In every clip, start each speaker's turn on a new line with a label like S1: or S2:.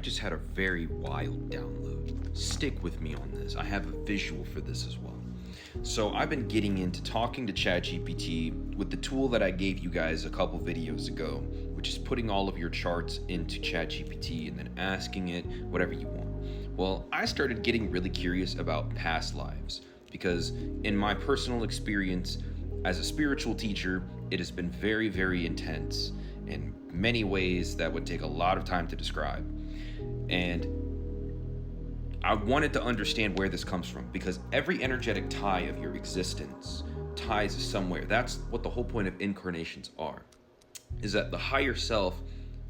S1: just had a very wild download. Stick with me on this. I have a visual for this as well. So I've been getting into talking to ChatGPT with the tool that I gave you guys a couple videos ago, which is putting all of your charts into ChatGPT and then asking it whatever you want. Well, I started getting really curious about past lives because in my personal experience as a spiritual teacher, it has been very, very intense in many ways that would take a lot of time to describe. And I wanted to understand where this comes from because every energetic tie of your existence ties somewhere. That's what the whole point of incarnations are, is that the higher self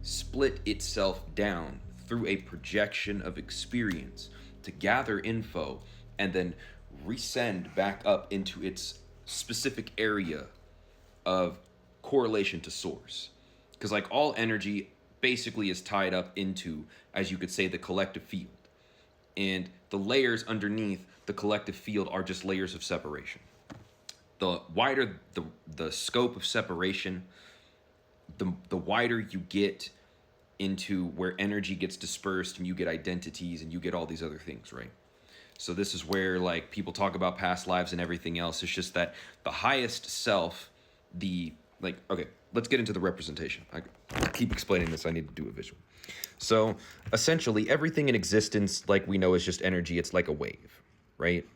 S1: split itself down through a projection of experience to gather info and then resend back up into its specific area of correlation to source. Because like all energy basically is tied up into, as you could say, the collective field. And the layers underneath the collective field are just layers of separation. The wider the scope of separation, the wider you get into where energy gets dispersed and you get identities and you get all these other things, right? So this is where like people talk about past lives and everything else. It's just that the highest self, okay, let's get into the representation. I keep explaining this. I need to do a visual. So essentially everything in existence, like we know, is just energy. It's like a wave, right?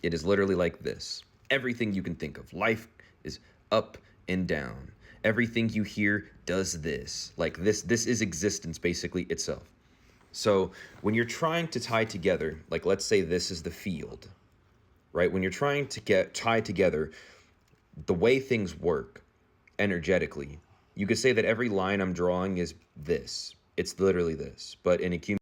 S1: It is literally like this. Everything you can think of. Life is up and down. Everything you hear does this. Like this is existence basically itself. So when you're trying to tie together, like let's say this is the field, right? When you're trying to tie together the way things work energetically, you could say that every line I'm drawing is this. It's literally this, but in a